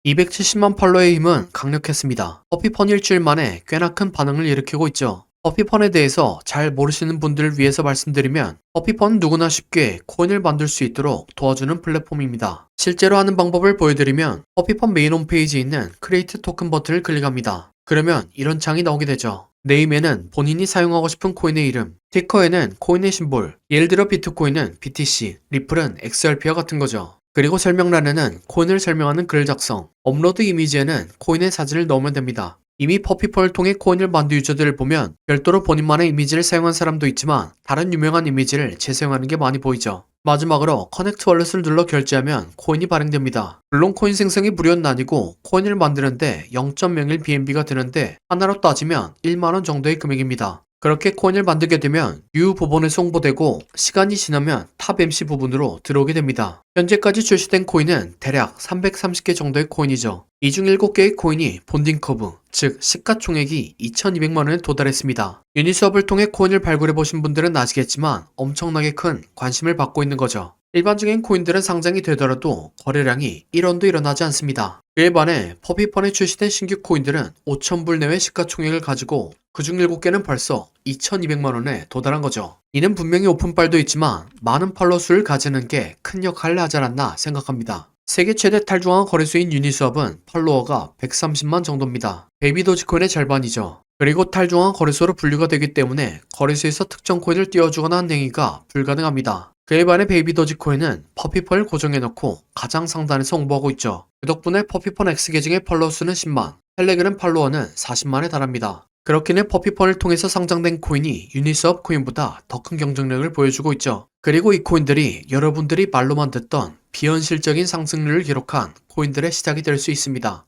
270만 팔로의 힘은 강력했습니다. 퍼피펀 일주일 만에 꽤나 큰 반응을 일으키고 있죠. 퍼피펀에 대해서 잘 모르시는 분들을 위해서 말씀드리면 퍼피펀은 누구나 쉽게 코인을 만들 수 있도록 도와주는 플랫폼입니다. 실제로 하는 방법을 보여드리면 퍼피펀 메인 홈페이지에 있는 크리에이트 토큰 버튼을 클릭합니다. 그러면 이런 창이 나오게 되죠. 네임에는 본인이 사용하고 싶은 코인의 이름, 티커에는 코인의 심볼, 예를 들어 비트코인은 BTC, 리플은 XRP와 같은 거죠. 그리고 설명란에는 코인을 설명하는 글 작성, 업로드 이미지에는 코인의 사진을 넣으면 됩니다. 이미 퍼피펀을 통해 코인을 만든 유저들을 보면 별도로 본인만의 이미지를 사용한 사람도 있지만 다른 유명한 이미지를 재사용하는 게 많이 보이죠. 마지막으로 커넥트 월렛을 눌러 결제하면 코인이 발행됩니다. 물론 코인 생성이 무료는 아니고 코인을 만드는데 0.01 BNB가 드는데 하나로 따지면 1만원 정도의 금액입니다. 그렇게 코인을 만들게 되면 U 부분에서 홍보되고 시간이 지나면 탑 MC 부분으로 들어오게 됩니다. 현재까지 출시된 코인은 대략 330개 정도의 코인이죠. 이 중 7개의 코인이 본딩 커브, 즉 시가총액이 2200만원에 도달했습니다. 유니스왑을 통해 코인을 발굴해보신 분들은 아시겠지만 엄청나게 큰 관심을 받고 있는 거죠. 일반적인 코인들은 상장이 되더라도 거래량이 1원도 일어나지 않습니다. 그에 반해 퍼피펀에 출시된 신규 코인들은 5,000불 내외 시가총액을 가지고 그중 7개는 벌써 2200만원에 도달한 거죠. 이는 분명히 오픈빨도 있지만 많은 팔로워 수를 가지는 게 큰 역할을 하지 않았나 생각합니다. 세계 최대 탈중앙 거래소인 유니스왑은 팔로워가 130만 정도입니다. 베이비 도지코인의 절반이죠. 그리고 탈중앙 거래소로 분류가 되기 때문에 거래소에서 특정 코인을 띄워주거나 하는 행위가 불가능합니다. 그에 반해 베이비 도지코인은 퍼피펀을 고정해놓고 가장 상단에서 홍보하고 있죠. 그 덕분에 퍼피펀 X 계정의 팔로워 수는 10만, 텔레그램 팔로워는 40만에 달합니다. 그렇기는 퍼피펀을 통해서 상장된 코인이 유니스왑 코인보다 더 큰 경쟁력을 보여주고 있죠. 그리고 이 코인들이 여러분들이 말로만 듣던 비현실적인 상승률을 기록한 코인들의 시작이 될 수 있습니다.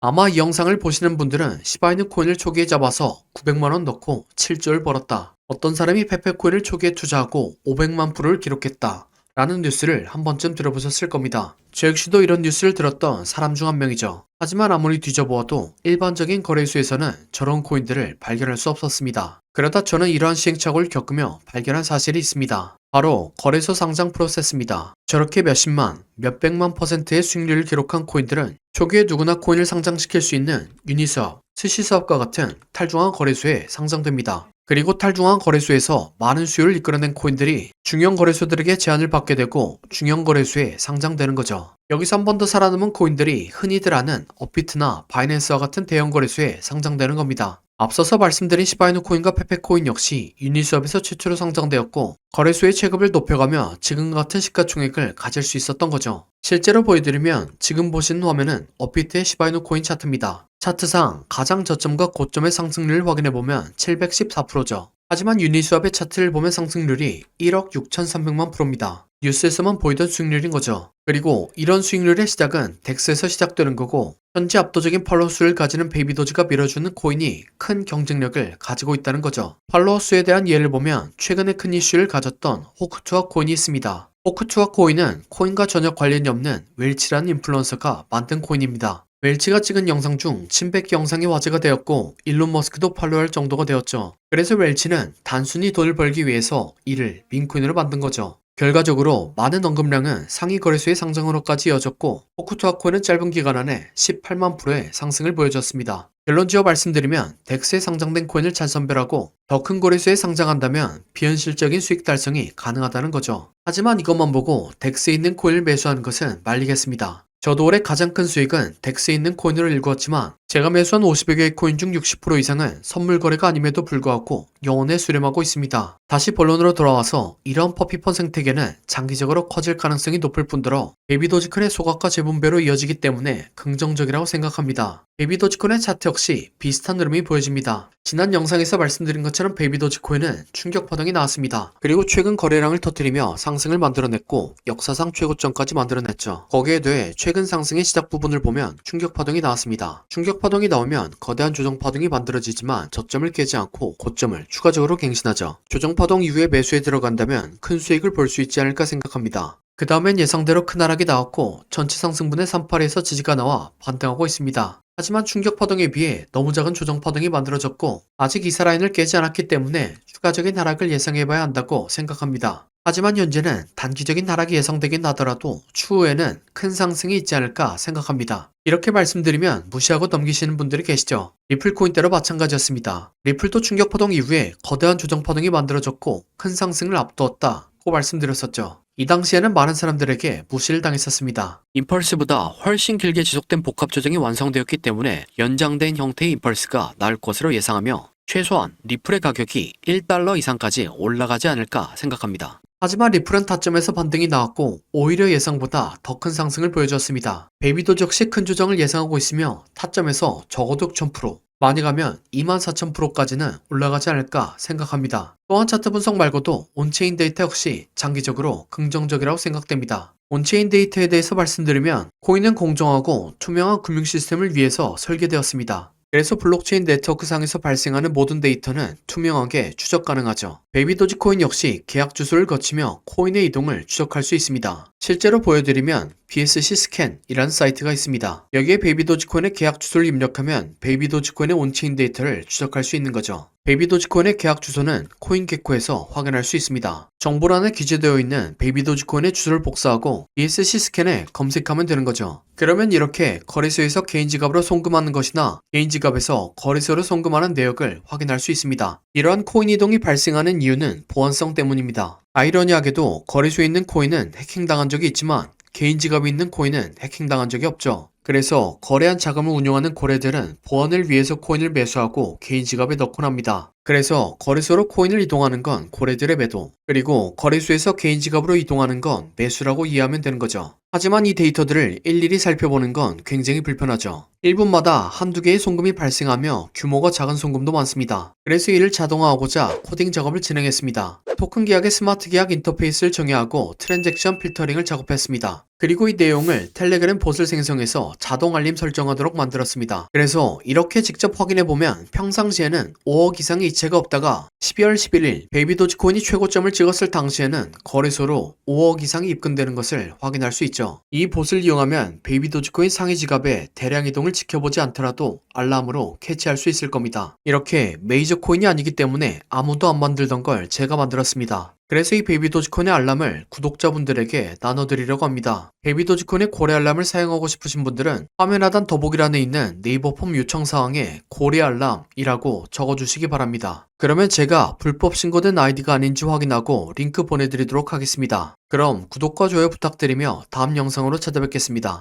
아마 이 영상을 보시는 분들은 시바이누 코인을 초기에 잡아서 900만원 넣고 7조를 벌었다. 어떤 사람이 페페코인을 초기에 투자하고 500만 프로를 기록했다. 라는 뉴스를 한 번쯤 들어보셨을 겁니다. 저 역시도 이런 뉴스를 들었던 사람 중 한 명이죠. 하지만 아무리 뒤져보아도 일반적인 거래소에서는 저런 코인들을 발견할 수 없었습니다. 그러다 저는 이러한 시행착오를 겪으며 발견한 사실이 있습니다. 바로 거래소 상장 프로세스입니다. 저렇게 몇십만, 몇백만 %의 수익률을 기록한 코인들은 초기에 누구나 코인을 상장시킬 수 있는 유니스왑, 스시스왑과 같은 탈중앙 거래소에 상장됩니다. 그리고 탈중앙 거래소에서 많은 수요를 이끌어낸 코인들이 중형 거래소들에게 제한을 받게 되고 중형 거래소에 상장되는 거죠. 여기서 한 번 더 살아남은 코인들이 흔히들 아는 업비트나 바이낸스와 같은 대형 거래소에 상장되는 겁니다. 앞서서 말씀드린 시바이누 코인과 페페코인 역시 유니스왑에서 최초로 상장되었고 거래소의 체급을 높여가며 지금과 같은 시가총액을 가질 수 있었던 거죠. 실제로 보여드리면 지금 보시는 화면은 업비트의 시바이누 코인 차트입니다. 차트상 가장 저점과 고점의 상승률을 확인해보면 714%죠. 하지만 유니스왑의 차트를 보면 상승률이 1억 6,300만 %입니다. 뉴스에서만 보이던 수익률인 거죠. 그리고 이런 수익률의 시작은 덱스에서 시작되는 거고 현재 압도적인 팔로워 수를 가지는 베이비도지가 밀어주는 코인이 큰 경쟁력을 가지고 있다는 거죠. 팔로워 수에 대한 예를 보면 최근에 큰 이슈를 가졌던 호크투아 코인이 있습니다. 호크투아 코인은 코인과 전혀 관련이 없는 웰치라는 인플루언서가 만든 코인입니다. 웰치가 찍은 영상 중 침뱉기 영상이 화제가 되었고 일론 머스크도 팔로우할 정도가 되었죠. 그래서 웰치는 단순히 돈을 벌기 위해서 이를 민코인으로 만든 거죠. 결과적으로 많은 언급량은 상위 거래소의 상장으로까지 이어졌고 호크투아 코인은 짧은 기간 안에 18만 %의 상승을 보여줬습니다. 결론 지어 말씀드리면 덱스에 상장된 코인을 잘 선별하고 더 큰 거래소에 상장한다면 비현실적인 수익 달성이 가능하다는 거죠. 하지만 이것만 보고 덱스에 있는 코인을 매수하는 것은 말리겠습니다. 저도 올해 가장 큰 수익은 덱스에 있는 코인으로 일구었지만 제가 매수한 50여 개의 코인 중 60% 이상은 선물 거래가 아님에도 불구하고 영원에 수렴하고 있습니다. 다시 본론으로 돌아와서 이런 퍼피펀 생태계는 장기적으로 커질 가능성이 높을 뿐더러 베이비도지콘의 소각과 재분배로 이어지기 때문에 긍정적이라고 생각합니다. 베이비도지콘의 차트 역시 비슷한 흐름이 보여집니다. 지난 영상에서 말씀드린 것처럼 베이비도지코인은 충격 파동이 나왔습니다. 그리고 최근 거래량을 터뜨리며 상승을 만들어냈고 역사상 최고점까지 만들어냈죠. 거기에 대해 최근 상승의 시작 부분을 보면 충격 파동이 나왔습니다. 충격 파동이 나오면 거대한 조정 파동이 만들어지지만 저점을 깨지 않고 고점을 추가적으로 갱신하죠. 조정 파동 이후에 매수에 들어간다면 큰 수익을 볼 수 있지 않을까 생각합니다. 그 다음엔 예상대로 큰 하락이 나왔고 전체 상승분의 38에서 지지가 나와 반등하고 있습니다. 하지만 충격 파동에 비해 너무 작은 조정 파동이 만들어졌고 아직 이사 라인을 깨지 않았기 때문에 추가적인 하락을 예상해봐야 한다고 생각합니다. 하지만 현재는 단기적인 하락이 예상되긴 하더라도 추후에는 큰 상승이 있지 않을까 생각합니다. 이렇게 말씀드리면 무시하고 넘기시는 분들이 계시죠. 리플 코인 때로 마찬가지였습니다. 리플도 충격 파동 이후에 거대한 조정 파동이 만들어졌고 큰 상승을 앞두었다고 말씀드렸었죠. 이 당시에는 많은 사람들에게 무시를 당했었습니다. 임펄스보다 훨씬 길게 지속된 복합 조정이 완성되었기 때문에 연장된 형태의 임펄스가 나올 것으로 예상하며 최소한 리플의 가격이 1달러 이상까지 올라가지 않을까 생각합니다. 하지만 리플은 타점에서 반등이 나왔고 오히려 예상보다 더 큰 상승을 보여줬습니다. 베이비도지 역시 큰 조정을 예상하고 있으며 타점에서 적어도 6,000%, 많이 가면 24,000%까지는 올라가지 않을까 생각합니다. 또한 차트 분석 말고도 온체인 데이터 역시 장기적으로 긍정적이라고 생각됩니다. 온체인 데이터에 대해서 말씀드리면 코인은 공정하고 투명한 금융 시스템을 위해서 설계되었습니다. 그래서 블록체인 네트워크상에서 발생하는 모든 데이터는 투명하게 추적 가능하죠. 베이비도지 코인 역시 계약 주소를 거치며 코인의 이동을 추적할 수 있습니다. 실제로 보여드리면 BSC 스캔이라는 사이트가 있습니다. 여기에 베이비도지 코인의 계약 주소를 입력하면 베이비도지 코인의 온체인 데이터를 추적할 수 있는 거죠. 베이비도지 코인의 계약 주소는 코인게코에서 확인할 수 있습니다. 정보란에 기재되어 있는 베이비도지 코인의 주소를 복사하고 BSC 스캔에 검색하면 되는 거죠. 그러면 이렇게 거래소에서 개인 지갑으로 송금하는 것이나 개인 지갑에서 거래소로 송금하는 내역을 확인할 수 있습니다. 이러한 코인 이동이 발생하는 이유는 보안성 때문입니다. 아이러니하게도 거래소에 있는 코인은 해킹당한 적이 있지만 개인 지갑에 있는 코인은 해킹당한 적이 없죠. 그래서 거래한 자금을 운용하는 고래들은 보안을 위해서 코인을 매수하고 개인 지갑에 넣곤 합니다. 그래서 거래소로 코인을 이동하는 건 고래들의 매도, 그리고 거래소에서 개인 지갑으로 이동하는 건 매수라고 이해하면 되는 거죠. 하지만 이 데이터들을 일일이 살펴보는 건 굉장히 불편하죠. 1분마다 한두 개의 송금이 발생하며 규모가 작은 송금도 많습니다. 그래서 이를 자동화하고자 코딩 작업을 진행했습니다. 토큰 계약의 스마트 계약 인터페이스를 정의하고 트랜잭션 필터링을 작업했습니다. 그리고 이 내용을 텔레그램 봇을 생성해서 자동 알림 설정하도록 만들었습니다. 그래서 이렇게 직접 확인해보면 평상시에는 5억 이상의 이체가 없다가 12월 11일 베이비도지 코인이 최고점을 찍었을 당시에는 거래소로 5억 이상이 입금되는 것을 확인할 수 있죠. 이 봇을 이용하면 베이비도지 코인 상위 지갑의 대량 이동을 지켜보지 않더라도 알람으로 캐치할 수 있을 겁니다. 이렇게 메이저 코인이 아니기 때문에 아무도 안 만들던 걸 제가 만들었습니다. 그래서 이 베이비도지코인의 알람을 구독자분들에게 나눠드리려고 합니다. 베이비도지코인의 고래 알람을 사용하고 싶으신 분들은 화면 하단 더보기란에 있는 네이버 폼 요청사항에 고래 알람이라고 적어주시기 바랍니다. 그러면 제가 불법 신고된 아이디가 아닌지 확인하고 링크 보내드리도록 하겠습니다. 그럼 구독과 좋아요 부탁드리며 다음 영상으로 찾아뵙겠습니다.